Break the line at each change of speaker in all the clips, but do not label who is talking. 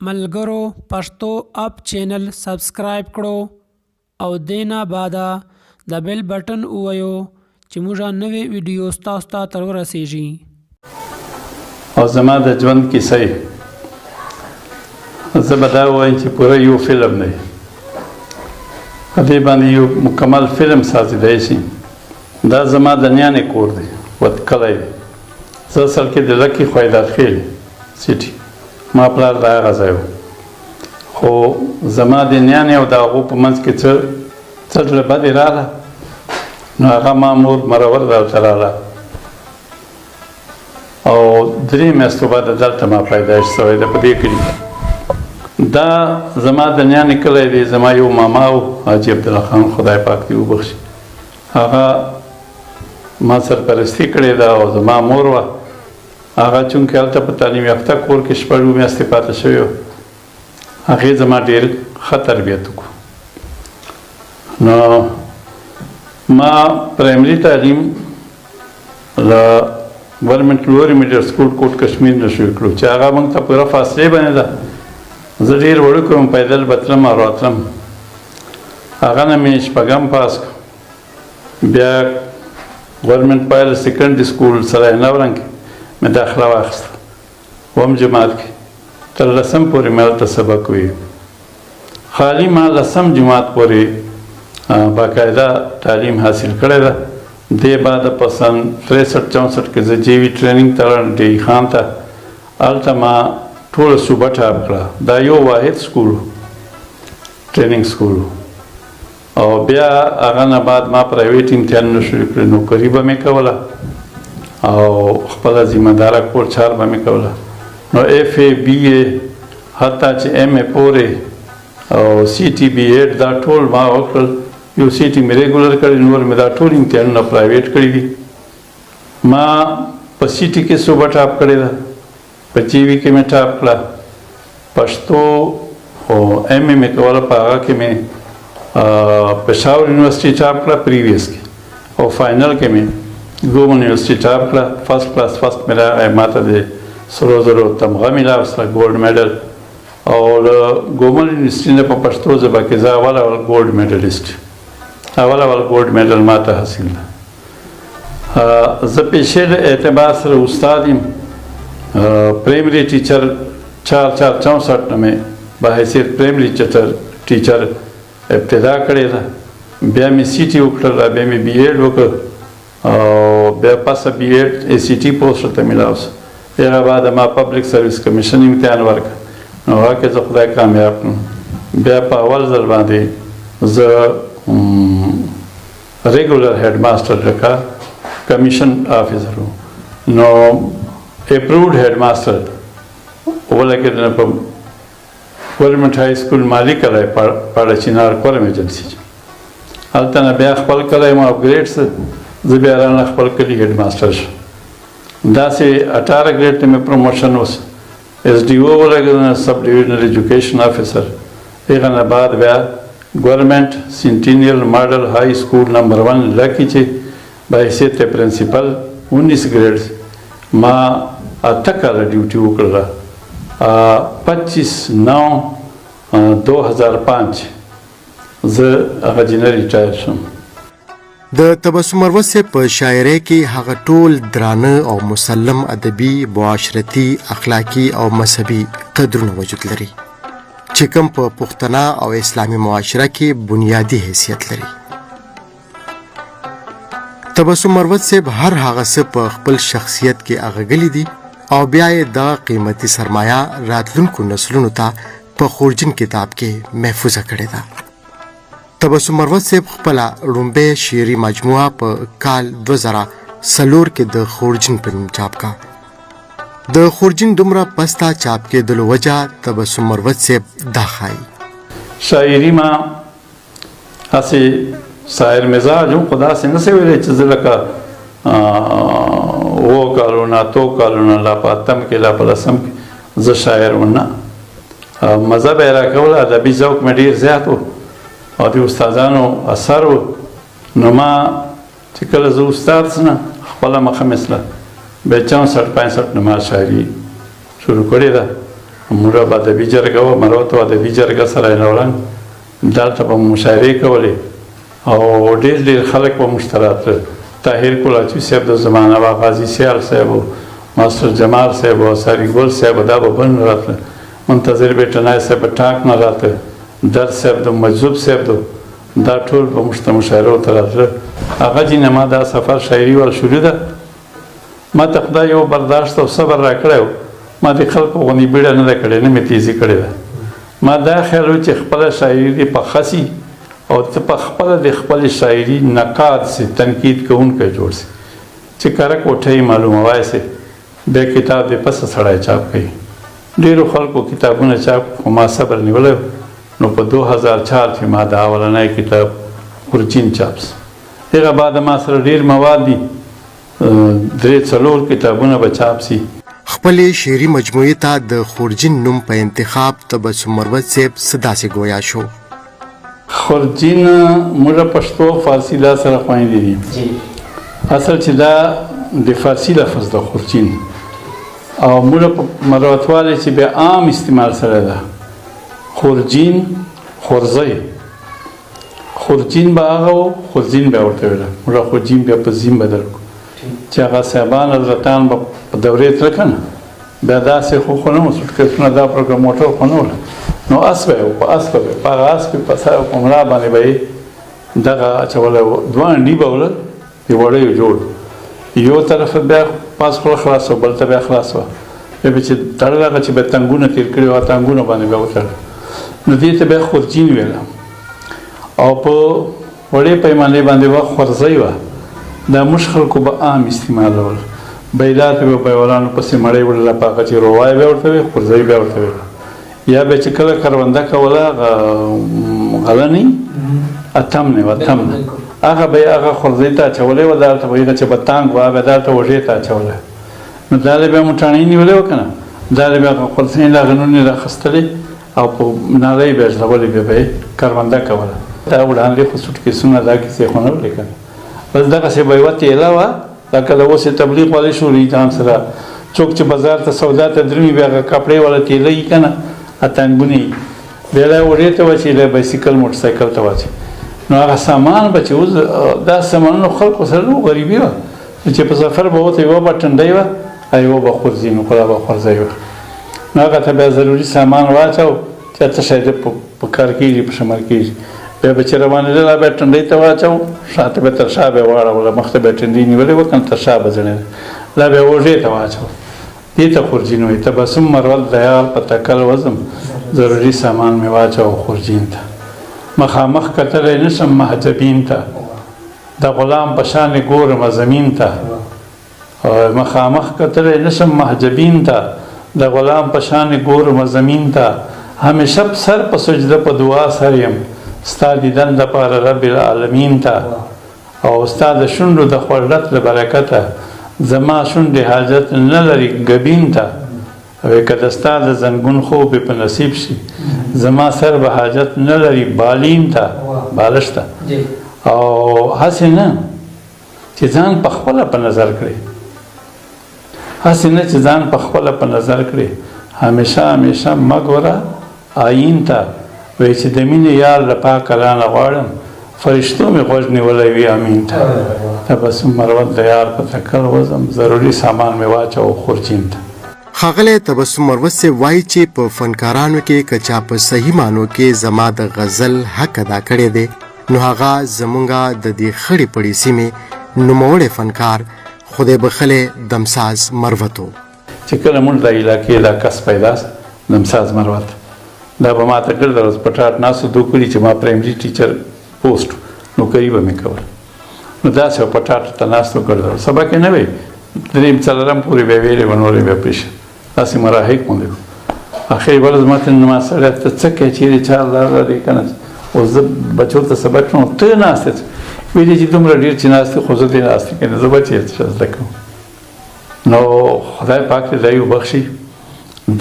ملګرو پښتو اپ چینل سبسکرایب کړو او دینا بعده د بیل بټن ووایو چې موږ نوې ویډیو تاسو ته تر ورسیږي.
او زما د ژوند کیسه زه به دا وایم چې پوره یو فلم دی، په دې باندې یو مکمل فلم سازیدای شي. دا زما د نیانې کور دی، وتکلی دی. زه اصل کې د لکي خویداد خیل سیټي، ما پلار د هغه ځای و، خو زما د نیانې او د هغو په منځ کې څه زړه بدې راغله، نو هغه ما مور مرور دلته راغله او 3 میاشتو بعد دلته ما پیدایش شوی ده په دې کلي. دا زما د نیانې کلی دی. زما یو ماما و حاجي عبدالله خان، خدای پاک دې وبخښي، هغه ما سرپرستي کړې ده او زما مور وه. هغه چونکې هلته په تعلیم یافته کور کې 6 میاشتې پاته شوی و، هغې زما ډېر ښه تربیت وکړو. نو ما پرایمري تعلیم له ګورنمنټ لوری میډل سکول کوټ کشمیر نه شروع کړو چې هغه موږ ته پوره فاصلې باندې ده. زه ډېر وړوکی وم، پیدل به تلم او راتلم. هغه نه مې 6 پاس کړو. بیا ګورنمنټ پایل سیکنډري سکول سرای نورنګ کې مې داخله واخیسته، 2 جماعت کې تر 10 پورې مې هلته سبق ویو. خالي ما 10 جماعت پورې باقاعده تعلیم حاصل کړی ده. دې بعد په سن 63-64 کې زه جی وي ټریننګ ته لاړم ډي خان ته. هلته ما ټوله صوبه ټاپ کړه. دا یو واحد سکول و، ټریننګ سکول و. او بیا هغه نه بعد ما پرایویټ امتحانونه شروع کړل، نوکري به مې کوله او خپله ذمه داره کور چار به مې کوله. نو FA BA حتی چې MA پورې او CT B.Ed دا ټول ما وکړل. یو CT مې ریګولر کړی، نور مې دا ټول امتحانونه پرایویټ کړي دي. ما په CT کې صوبه ټاپ کړې ده، په GV کې مې ټاپ کړه، پښتو او MA مې کوله، په هغه کې مې پېښور یونیورسټي ټاپ کړه پریویس کې، او فاینل کې مې ګومن یونیورسټي ټاپ کړه. فرست کلاس فرست مې راغی، ماته د 100,000 تمغه مې راوستله، ګولډ میډل. او له ګومن یونیورسټي نه په پښتو ژبه کې زه اول ګولډ میډلیسټ، اول ګولډ میډل ماته حاصل ده. زه پیشې له اعتبار سره استاد یم. پرایمري ټیچر 4/4/64 نه مې بحیثیت پرایمري ټیچر ابتدا کړې ده. بیا مې CT وکړله، بیا مې B.Ed وکړ او بیا پسه B.Ed ACT پوسټ ته میلاو شو. هغه بعد ما پبلک سرویس کمیشن امتحان ورکړ، نو هغه کې زه خدای کامیاب کړم. بیا په اول ځل باندې زه ریګولر هیډ ماسټر لکه کمیشن آفیسر وم. نو اپروډ هیډ ماسټر ولکه په ګورنمنټ های سکول مالی کلی پاړه چینار کورم ایجنسي، هلته نه بیا خپل کلی مو اپګریډ شه، زه بیا رانه خپل کلي هیډ ماسټر شم. داسې 18 ګریډ ته مې پروموشن وسو، SDO ولګېدم، سب ډیویژنل ایجوکیشن آفیسر. هغه نه بعد بیا ګورنمنټ سینټینیل ماډل های سکول نمبر 1 لکي چې بحیثیت پرنسپل 19 ګریډ ما 8 کاله ډیوټي وکړله. 25/9/2005 زه هغه جنه ریټایر شم.
د تبسم مروت صاحب په شاعرۍ کې هغه ټول درانه او مسلم ادبي، معاشرتي، اخلاقي او مذهبي قدرونه وجود لري چې کوم په پښتنه او اسلامي معاشره کې بنیادی حیثیت لري. تبسم مروت صاحب هر هغه څه په خپل شخصیت کې اغږلي دي او بیا یې دا قیمتي سرمایه راتلونکو نسلونو ته په خورجین کتاب کې محفوظه کړې ده. تبسم مروت صاحب خپله لومبۍ شعري مجموعه په کال 2004 کې د خورجین په نوم چاپ کا. د خورجین دومره پسته چاپ کېدلو وجه تبسم مروت صاحب دا ښایي.
شاعري ما هسې شاعر مزاج وم، خو داسې نه شي ویلی چې زه لکه 7 کالونه 8 کالونه لا په 8 کې لا په 10 کې زه شاعر وم. نه، مزه به یې راکوله، ادبي ذوق مې ډېر زیات و او د استادانو اثر و. نو ما چې کله زه استاد شم خپله مخه مثله بیا 64-65 نه ما شاعري شروع کړې ده. موږ به ادبي جرګه وه مروت ادبي جرګه سرای نورنګ دلته به مشاعرې کولې او ډېر خلک به موږ ته راتله طاهر کولاچي صاحب د زمانه و غازي سیال صاحب و ماستر جمال صاحب و ساري ګل صاحب دا به بن راتله منتظر بیټنای صاحب ټاک نه راته در صاحب د مجذوب صاحب دا ټول به موږ ته مشاعرو ته راتله هغه جینه ما دا سفر شاعري ول شروع ده ما ته خدای یو برداشت او صبر راکړی و ما د خلکو غوندې بیړه نه ده کړې نه مې تیزي کړې ده ما دا خیال و چې خپله شاعري دې پخه سي او ته په خپله د خپلې شاعري نقاد سي تنقید کوونکی جوړ سي چې کره کوټه یې معلوموای سي بیا کتاب دې پسه سړی چاپ کوي ډېرو خلکو کتابونه چاپ خو ما صبر نیولی نو په 2004 کې ما دا اولنی کتاب خورجین چاپ سو هغه بعد ما سره ډېر مواد دي 3-4 کتابونه به چاپ سي
خپلې شعري مجموعې ته د خورجین نوم په انتخاب تبسم مروت صاحب څه داسې ګویا شو
خورجین موږ پښتو فارسي دا سره خویندې دي اصل چې دا د فارسي لفظ د خورجین او موږ په مروتوالی چې بیا عام استعمال سره ده خورجین خورزی خورجین به هغه و خورجین بیا ورته ویله موږ خورجین بیا په زین بدل کړو چې هغه صاحبان حضرتان به په دورې تله که نه بیا داسې خو نه و سوټکیسونه دا پروګراموټر خو نه وله نو اس به یې په اس به په هغه اس کې په ملا باندې به یې دغه اچولی و دوه انډي به وله د وړیو جوړ یو طرف بیا پاس خوله خلاص و بل ته بیا خلاص وه بیا به چې تړل هغه چې به تنګونه تېر کړي وه تنګونه باندې بیا وتړل نو دې ته بیا خورجین ویله او په وړې پیمانې باندې به خورزی وه دا موږ خلکو به عام استعمالول بیلا ته به بیولانو پسې مړۍ وړله په هغه چې روای بیا ورته وی خورزی بیا ورته ویله یا به چې کله کرونده کوله غلنۍ اتم نه اتم نه هغه به یې هغه خورزۍ ته اچولی وه دلته به هغه چې به تانګ وه بیا دلته وږې ته اچولی نو دا له بیا موټاڼۍ نیولې وه که نه دا له بیا هغه خورزۍ له هغه نونې راخیستلې او په نالۍ بیا ژغولې بیا به یې کرونده کوله دا وړاندې خو سوټکیسونه دا کیسې خو نه ولې که نه بس دغسې به یوه تیله وه دا کله اوس یې تبلیغ والی شولي ځان سره څوک چې بازار ته سودا ته درومي بیا هغه کپړې والا تیله وي که نه اتنګونه وي بیا لا وړې ته واچوي لا بایسکل موټرسایکل ته واچوي نو هغه سامان به چې اوس دا سامانونه خلکو سره نو غریبي وه چې په سفر به وته یوه به ټنډۍ وه او یوه به خورزي نو خو دا به خورزی وه نو هغه ته بیا ضروري سامان واچو چې ته شاید په کار کېږي په شمال کېږي بیا به چې روانېدل بیا ټنډۍ ته واچو شاته به تر شا بیا واړوله مخ ته بیا ټنډۍ نیولې وه که نه تر شا به ځړېده لا بیا اوږې ته واچو دې ته خورجین وایي تبسم مروت دیال په تکل وزم ضروري سامان مې واچو خورجین ته مخامخ کتلی نشم محجبین ته د غلام په شانې ګورمه زمین ته مخامخ کتلی نشم محجبین ته د غلام په شانې ګورمه زمین ته همیشه سر په سجده په دعا سر یم ستا دیدن دپاره رب العالمین ته او ستا د شونډو د خوړلت له برکته زما شونډې حاجت نه لري ګبین ته وی که د ستا د زنګون خوب په نصیب شي زما سر به حاجت نه لري بالین ته بالش ته او هسې نه چې ځان په خپله په نظر کړې هسې نه چې ځان په خپله په نظر کړې همیشه مه ګوره آیین ته وایي چې د مینې یار له پاکه رانه غواړم فرشتو مې غوږ نیولی وي امین ته تبسم مروت د یار په تکل وزم ضروري سامان مې واچو خورجین ته
ښاغلی تبسم مروت صاحب وایي چې په فنکارانو کې که چا په صحیح معنو کې زما د غزل حق ادا کړی دی نو هغه زمونږ د دې خړې پړې سیمې نوموړی فنکار خدای بخلی دمساز مروت و
چې کله موږ د علاقې دا کس پیدا دمساز مروت دا به ما ته ګرده ورځ په ټاټ ناستو دو کړي چې ما پرایمري ټیچر پوسټ نوکري به مې کول نو داسې به په ټاټ ته ناستو ګرده سبق یې نه وی درېیم څلورم پورې بیا ویلې به نورې بیا پرېښه داسې مراحق غوندې وو اخر یوه ورځ ما ته ما سړی ته څه کوې چېرې چار لار لرې که نه اوس زه بچو ته سبق کوم ته ناست یې ویلې چې دومره ډېر چې ناست خو زه دې ناست که نه زه به چېرته زده کوم نو خدای پاک دې دا وبخښي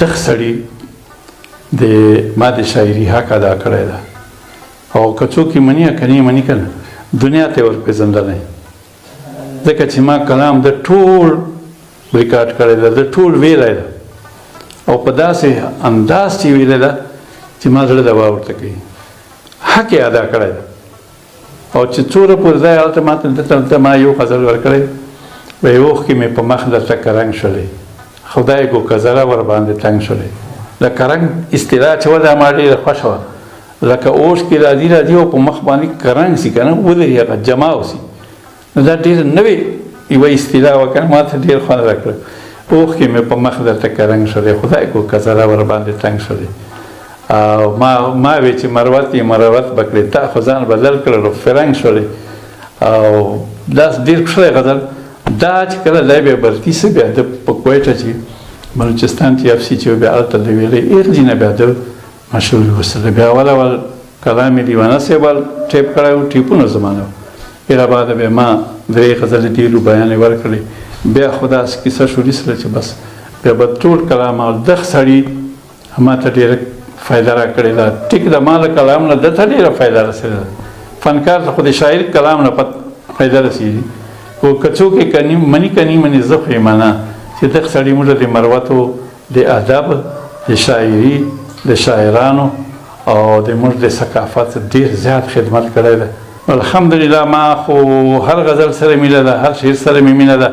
دغه سړي ما د شاعري حق ادا کړی ده او که څوک یې مني که نه یې مني که نه دنیا ته یې ورپېژندلی ځکه چې ما کلام د ټول ریکارډ کړی ده د ټول ویلی ده او په داسې انداز چې ویلې ده چې ما زړه دوا ورته کوي حق یې ادا کړی ده او چې څومره پر ځای هلته ماته دلته ما یو غزل ورکړی وایي اوښکې مې په مخ درته کرنګ شولې خدای کو کزره ورباندې تنګ شولې د کرنګ اصطلاح چې وه دا ما ډېره خوښه وه لکه اوښکې راځي او په مخ باندې کرنګ سي که نه ودري هغه جماو سي نو دا ډېره نوې یوه اصطلاح وه که نه ما ته ډېر خوند راکړه اوښکې مې په مخ درته کرنګ شولې خدای کو کزره ورباندې تنګ شولې او ما وی چې مروت یې مروت بکړې تا خو ځان بدل کړل فرنګ شولې او دا ډېر ښکلی غزل دا چې کله دی بیا برتي سه بیا ده په کویټه چې بلوچستان کې اف سی چې بیا هلته د ویلې ایغ ځینه بیا ده مشهور وسله بیا اول کلام یې دیوانه صاحب ټیپ کړی و ټیپونو زمانه هغه بعد بیا ما درې غزلې ډېرو بیان یې ورکړې بیا خو داسې کیسه شوري سره چې بس بیا به ټول کلام او دغه سړي ما ته ډېره فایده را کړې ده ټیک د ما له کلام نه ده ته ډېره فایده رسېده ده فنکار ته خو د شاعر کلام نه فایده رسېږي خو که څوک یې مني زه خو یې منه چې دغه سړي موږ د مروتو د ادب د شاعري د شاعرانو او د موږ د ثقافت ډېر زیات خدمت کړی ده الحمدلله ما خو هر غزل سره مینه ده هر شعر سره مې مینه ده